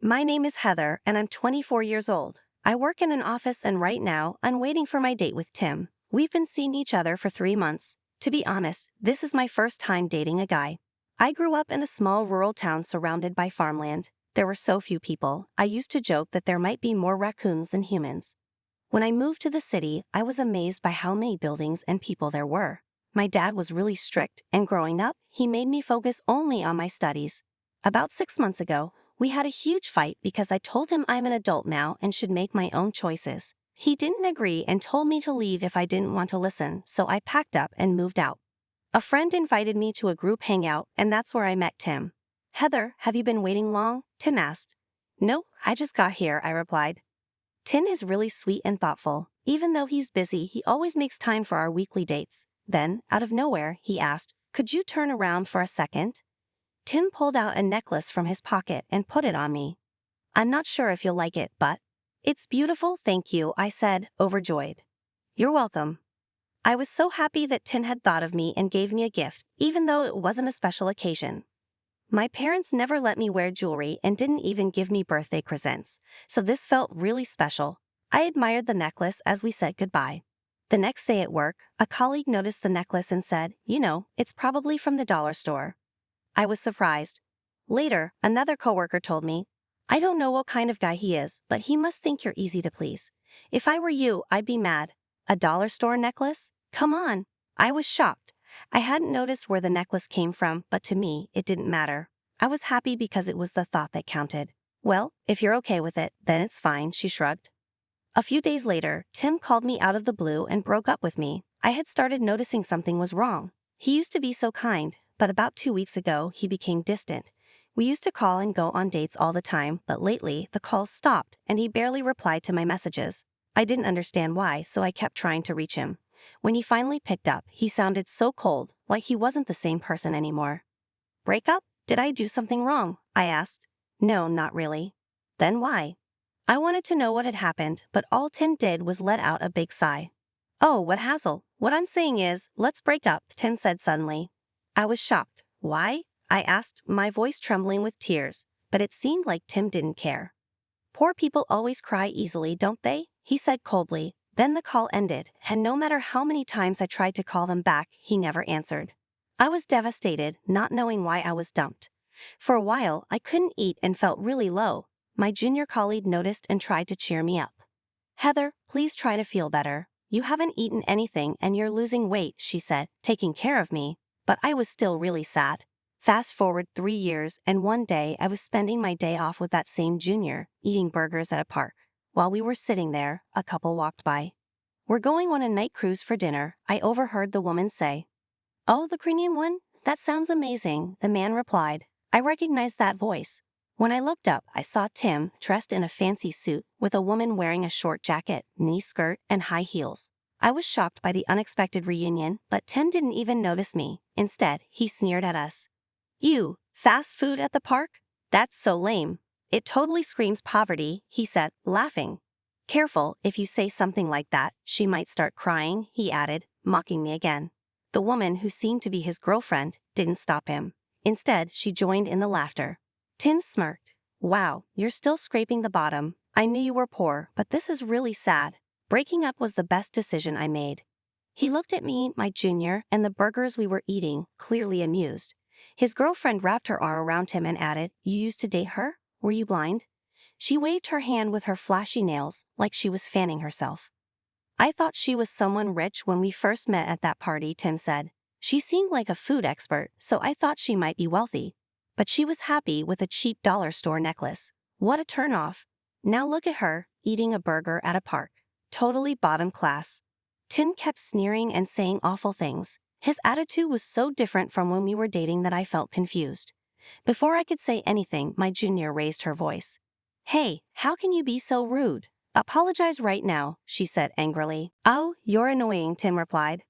My name is Heather, and I'm 24 years old. I work in an office, and right now, I'm waiting for my date with Tim. We've been seeing each other for 3 months. To be honest, this is my first time dating a guy. I grew up in a small rural town surrounded by farmland. There were so few people, I used to joke that there might be more raccoons than humans. When I moved to the city, I was amazed by how many buildings and people there were. My dad was really strict, and growing up, he made me focus only on my studies. About 6 months ago, we had a huge fight because I told him I'm an adult now and should make my own choices. He didn't agree and told me to leave if I didn't want to listen, so I packed up and moved out. A friend invited me to a group hangout, and that's where I met Tim. "Heather, have you been waiting long?" Tim asked. "No, I just got here," I replied. Tim is really sweet and thoughtful. Even though he's busy, he always makes time for our weekly dates. Then, out of nowhere, he asked, "Could you turn around for a second?" Tim pulled out a necklace from his pocket and put it on me. "I'm not sure if you'll like it, but..." "It's beautiful, thank you," I said, overjoyed. "You're welcome." I was so happy that Tim had thought of me and gave me a gift, even though it wasn't a special occasion. My parents never let me wear jewelry and didn't even give me birthday presents, so this felt really special. I admired the necklace as we said goodbye. The next day at work, a colleague noticed the necklace and said, "It's probably from the dollar store." I was surprised. Later, another coworker told me, "I don't know what kind of guy he is, but he must think you're easy to please. If I were you, I'd be mad. A dollar store necklace? Come on." I was shocked. I hadn't noticed where the necklace came from, but to me, it didn't matter. I was happy because it was the thought that counted. "Well, if you're okay with it, then it's fine," she shrugged. A few days later, Tim called me out of the blue and broke up with me. I had started noticing something was wrong. He used to be so kind, but about 2 weeks ago, he became distant. We used to call and go on dates all the time, but lately, the calls stopped, and he barely replied to my messages. I didn't understand why, so I kept trying to reach him. When he finally picked up, he sounded so cold, like he wasn't the same person anymore. "Breakup? Did I do something wrong?" I asked. "No, not really." "Then why?" I wanted to know what had happened, but all Tim did was let out a big sigh. "Oh, what hassle. What I'm saying is, let's break up," Tim said suddenly. I was shocked. "Why?" I asked, my voice trembling with tears, but it seemed like Tim didn't care. "Poor people always cry easily, don't they?" he said coldly. Then the call ended, and no matter how many times I tried to call them back, he never answered. I was devastated, not knowing why I was dumped. For a while, I couldn't eat and felt really low. My junior colleague noticed and tried to cheer me up. "Heather, please try to feel better. You haven't eaten anything and you're losing weight," she said, taking care of me. But I was still really sad. Fast forward 3 years, and one day I was spending my day off with that same junior, eating burgers at a park. While we were sitting there, a couple walked by. "We're going on a night cruise for dinner," I overheard the woman say. "Oh, the Korean one? That sounds amazing," the man replied. I recognized that voice. When I looked up, I saw Tim, dressed in a fancy suit, with a woman wearing a short jacket, knee skirt, and high heels. I was shocked by the unexpected reunion, but Tim didn't even notice me. Instead, he sneered at us. "You, fast food at the park? That's so lame. It totally screams poverty," he said, laughing. "Careful, if you say something like that, she might start crying," he added, mocking me again. The woman, who seemed to be his girlfriend, didn't stop him. Instead, she joined in the laughter. Tim smirked. "Wow, you're still scraping the bottom. I knew you were poor, but this is really sad. Breaking up was the best decision I made." He looked at me, my junior, and the burgers we were eating, clearly amused. His girlfriend wrapped her arm around him and added, "You used to date her? Were you blind?" She waved her hand with her flashy nails, like she was fanning herself. "I thought she was someone rich when we first met at that party," Tim said. "She seemed like a food expert, so I thought she might be wealthy. But she was happy with a cheap dollar store necklace. What a turnoff. Now look at her, eating a burger at a park. Totally bottom class." Tim kept sneering and saying awful things. His attitude was so different from when we were dating that I felt confused. Before I could say anything, my junior raised her voice. "Hey, how can you be so rude? Apologize right now," she said angrily. "Oh, you're annoying," Tim replied.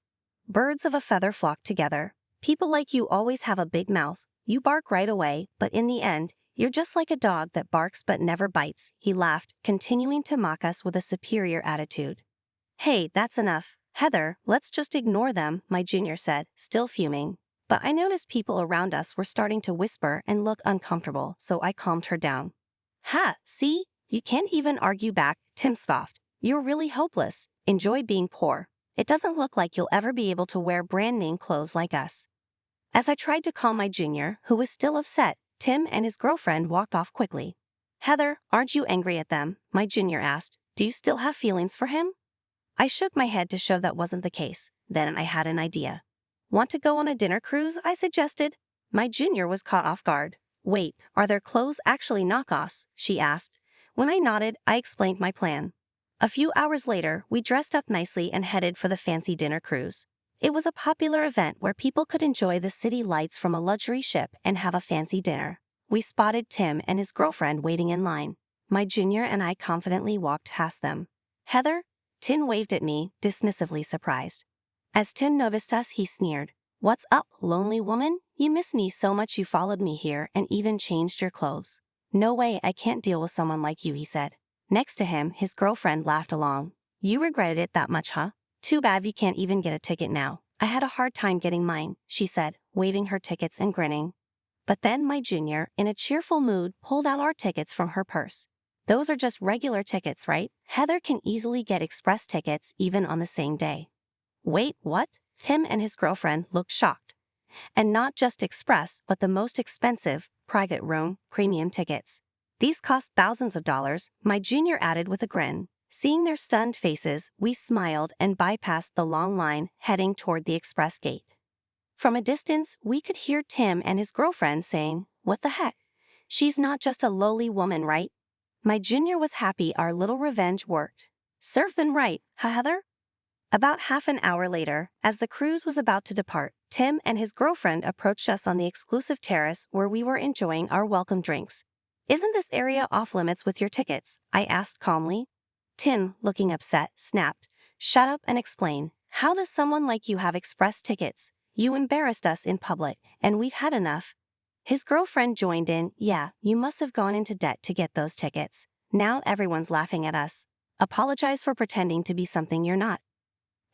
"Birds of a feather flock together. People like you always have a big mouth. You bark right away, but in the end, you're just like a dog that barks but never bites," he laughed, continuing to mock us with a superior attitude. "Hey, that's enough. Heather, let's just ignore them," my junior said, still fuming. But I noticed people around us were starting to whisper and look uncomfortable, so I calmed her down. Ha, see? You can't even argue back, Tim scoffed. You're really hopeless. Enjoy being poor. It doesn't look like you'll ever be able to wear brand name clothes like us. As I tried to calm my junior, who was still upset, Tim and his girlfriend walked off quickly. Heather, aren't you angry at them? My junior asked. Do you still have feelings for him? I shook my head to show that wasn't the case. Then I had an idea. Want to go on a dinner cruise? I suggested. My junior was caught off guard. Wait, are their clothes actually knockoffs? She asked. When I nodded, I explained my plan. A few hours later, we dressed up nicely and headed for the fancy dinner cruise. It was a popular event where people could enjoy the city lights from a luxury ship and have a fancy dinner. We spotted Tim and his girlfriend waiting in line. My junior and I confidently walked past them. Heather? Tim waved at me, dismissively surprised. As Tim noticed us, he sneered. What's up, lonely woman? You miss me so much you followed me here and even changed your clothes. No way, I can't deal with someone like you, he said. Next to him, his girlfriend laughed along. You regretted it that much, huh? Too bad you can't even get a ticket now. I had a hard time getting mine, she said, waving her tickets and grinning. But then my junior, in a cheerful mood, pulled out our tickets from her purse. Those are just regular tickets, right? Heather can easily get express tickets even on the same day. Wait, what? Tim and his girlfriend looked shocked. And not just express, but the most expensive, private room, premium tickets. These cost thousands of dollars, my junior added with a grin. Seeing their stunned faces, we smiled and bypassed the long line, heading toward the express gate. From a distance, we could hear Tim and his girlfriend saying, What the heck? She's not just a lowly woman, right? My junior was happy our little revenge worked. Serve them right, huh, Heather? About half an hour later, as the cruise was about to depart, Tim and his girlfriend approached us on the exclusive terrace where we were enjoying our welcome drinks. Isn't this area off limits with your tickets? I asked calmly. Tim, looking upset, snapped. Shut up and explain. How does someone like you have express tickets? You embarrassed us in public, and we've had enough. His girlfriend joined in. Yeah, you must have gone into debt to get those tickets. Now everyone's laughing at us. Apologize for pretending to be something you're not.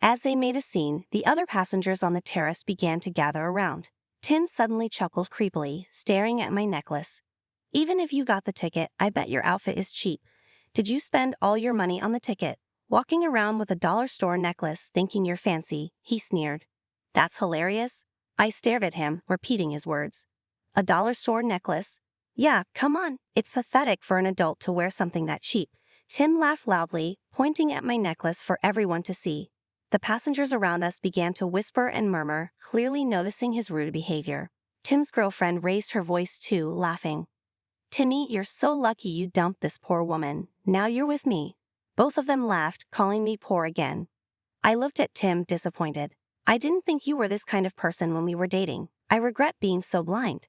As they made a scene, the other passengers on the terrace began to gather around. Tim suddenly chuckled creepily, staring at my necklace. Even if you got the ticket, I bet your outfit is cheap. Did you spend all your money on the ticket? Walking around with a dollar store necklace thinking you're fancy, he sneered. That's hilarious. I stared at him, repeating his words. A dollar store necklace? Yeah, come on, it's pathetic for an adult to wear something that cheap. Tim laughed loudly, pointing at my necklace for everyone to see. The passengers around us began to whisper and murmur, clearly noticing his rude behavior. Tim's girlfriend raised her voice too, laughing. Timmy, you're so lucky you dumped this poor woman. Now you're with me. Both of them laughed, calling me poor again. I looked at Tim, disappointed. I didn't think you were this kind of person when we were dating. I regret being so blind.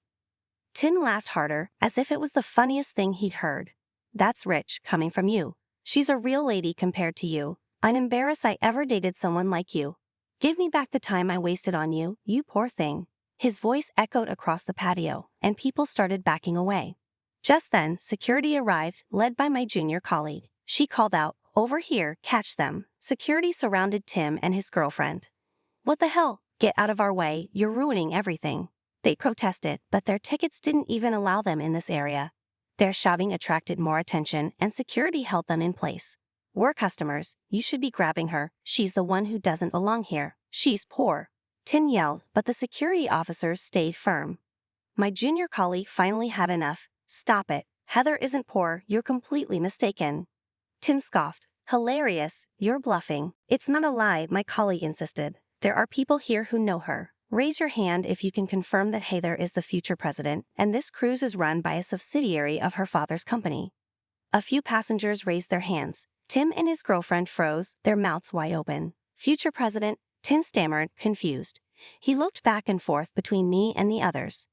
Tim laughed harder, as if it was the funniest thing he'd heard. That's rich, coming from you. She's a real lady compared to you. I'm embarrassed I ever dated someone like you. Give me back the time I wasted on you, you poor thing. His voice echoed across the patio, and people started backing away. Just then, security arrived, led by my junior colleague. She called out, Over here, catch them. Security surrounded Tim and his girlfriend. What the hell? Get out of our way, you're ruining everything. They protested, but their tickets didn't even allow them in this area. Their shouting attracted more attention, and security held them in place. We're customers, you should be grabbing her. She's the one who doesn't belong here. She's poor. Tim yelled, but the security officers stayed firm. My junior colleague finally had enough. Stop it. Heather isn't poor, you're completely mistaken. Tim scoffed. Hilarious, you're bluffing. It's not a lie, my colleague insisted. There are people here who know her. Raise your hand if you can confirm that Heather is the future president, and this cruise is run by a subsidiary of her father's company. A few passengers raised their hands. Tim and his girlfriend froze, their mouths wide open. Future president, Tim stammered, confused. He looked back and forth between me and the others.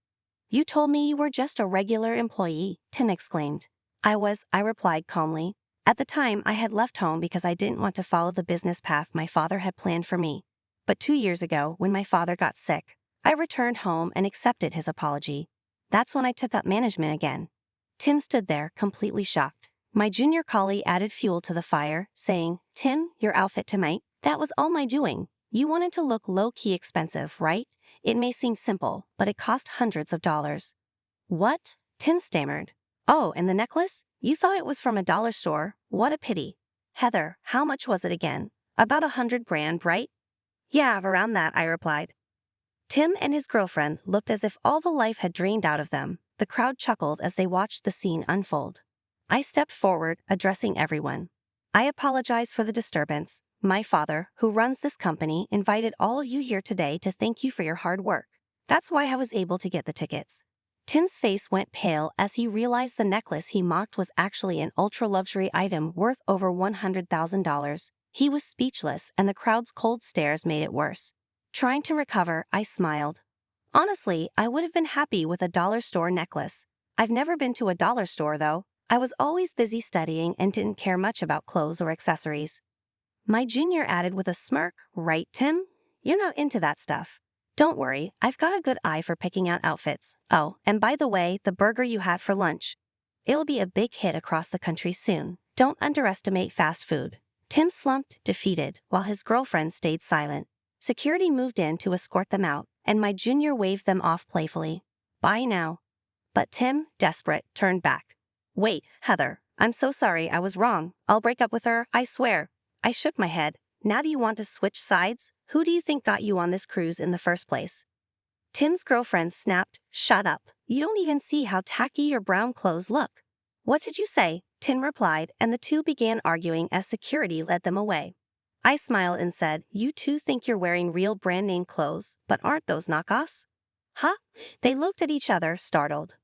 You told me you were just a regular employee, Tim exclaimed. I replied calmly. At the time, I had left home because I didn't want to follow the business path my father had planned for me. But 2 years ago, when my father got sick, I returned home and accepted his apology. That's when I took up management again. Tim stood there, completely shocked. My junior colleague added fuel to the fire, saying, Tim, your outfit tonight, that was all my doing. You wanted to look low-key expensive, right? It may seem simple, but it cost hundreds of dollars. What? Tim stammered. Oh, and the necklace? You thought it was from a dollar store? What a pity. Heather, how much was it again? About 100 grand, right? Yeah, around that, I replied. Tim and his girlfriend looked as if all the life had drained out of them. The crowd chuckled as they watched the scene unfold. I stepped forward, addressing everyone. I apologize for the disturbance. My father, who runs this company, invited all of you here today to thank you for your hard work. That's why I was able to get the tickets. Tim's face went pale as he realized the necklace he mocked was actually an ultra-luxury item worth over $100,000. He was speechless, and the crowd's cold stares made it worse. Trying to recover, I smiled. Honestly, I would have been happy with a dollar store necklace. I've never been to a dollar store, though. I was always busy studying and didn't care much about clothes or accessories. My junior added with a smirk, right, Tim? You're not into that stuff. Don't worry, I've got a good eye for picking out outfits. Oh, and by the way, the burger you had for lunch. It'll be a big hit across the country soon. Don't underestimate fast food. Tim slumped, defeated, while his girlfriend stayed silent. Security moved in to escort them out, and my junior waved them off playfully. Bye now. But Tim, desperate, turned back. Wait, Heather, I'm so sorry, I was wrong. I'll break up with her, I swear. I shook my head. Now do you want to switch sides? Who do you think got you on this cruise in the first place? Tim's girlfriend snapped, Shut up. You don't even see how tacky your brown clothes look. What did you say? Tim replied, and the two began arguing as security led them away. I smiled and said, You two think you're wearing real brand name clothes, but aren't those knockoffs? Huh? They looked at each other, startled.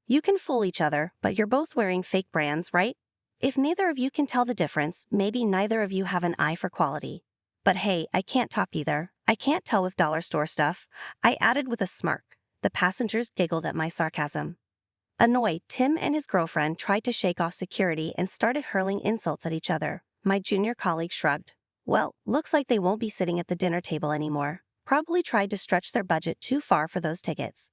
You can fool each other, but you're both wearing fake brands, right? If neither of you can tell the difference, maybe neither of you have an eye for quality. But hey, I can't talk either. I can't tell with dollar store stuff, I added with a smirk. The passengers giggled at my sarcasm. Annoyed, Tim and his girlfriend tried to shake off security and started hurling insults at each other. My junior colleague shrugged. Well, looks like they won't be sitting at the dinner table anymore. Probably tried to stretch their budget too far for those tickets.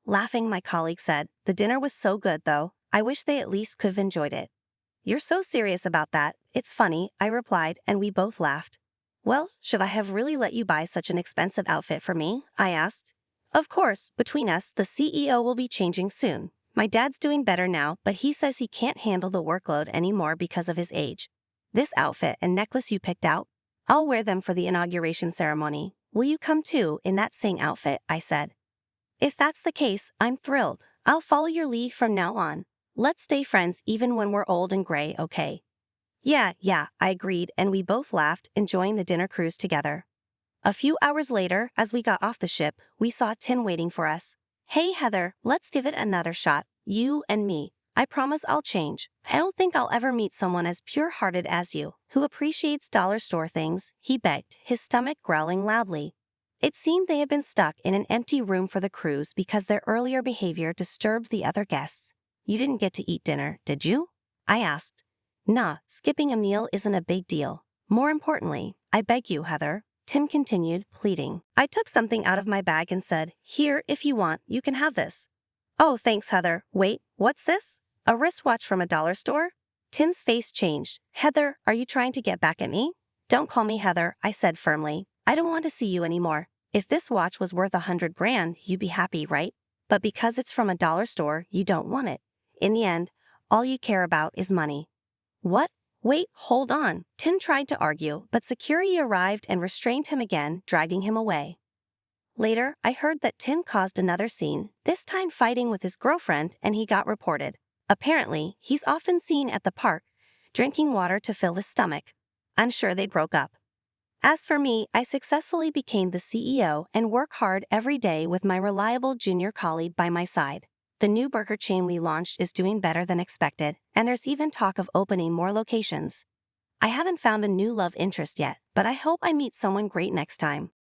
Laughing, my colleague said, The dinner was so good, though. I wish they at least could have enjoyed it. You're so serious about that. It's funny, I replied, and we both laughed. Well, should I have really let you buy such an expensive outfit for me? I asked. Of course, between us, the CEO will be changing soon. My dad's doing better now, but he says he can't handle the workload anymore because of his age. This outfit and necklace you picked out, I'll wear them for the inauguration ceremony. Will you come too, in that same outfit? I said. If that's the case, I'm thrilled. I'll follow your lead from now on. Let's stay friends even when we're old and gray, okay? Yeah, I agreed, and we both laughed, enjoying the dinner cruise together. A few hours later, as we got off the ship, we saw Tim waiting for us. Hey, Heather, let's give it another shot, you and me. I promise I'll change. I don't think I'll ever meet someone as pure-hearted as you, who appreciates dollar store things, he begged, his stomach growling loudly. It seemed they had been stuck in an empty room for the cruise because their earlier behavior disturbed the other guests. You didn't get to eat dinner, did you? I asked. Nah, skipping a meal isn't a big deal. More importantly, I beg you, Heather, Tim continued, pleading. I took something out of my bag and said, Here, if you want, you can have this. Oh, thanks, Heather. Wait, what's this? A wristwatch from a dollar store? Tim's face changed. Heather, are you trying to get back at me? Don't call me Heather, I said firmly. I don't want to see you anymore. If this watch was worth 100 grand, you'd be happy, right? But because it's from a dollar store, you don't want it. In the end, all you care about is money. What? Wait, hold on. Tim tried to argue, but security arrived and restrained him again, dragging him away. Later, I heard that Tim caused another scene, this time fighting with his girlfriend, and he got reported. Apparently, he's often seen at the park, drinking water to fill his stomach. I'm sure they broke up. As for me, I successfully became the CEO and work hard every day with my reliable junior colleague by my side. The new burger chain we launched is doing better than expected, and there's even talk of opening more locations. I haven't found a new love interest yet, but I hope I meet someone great next time.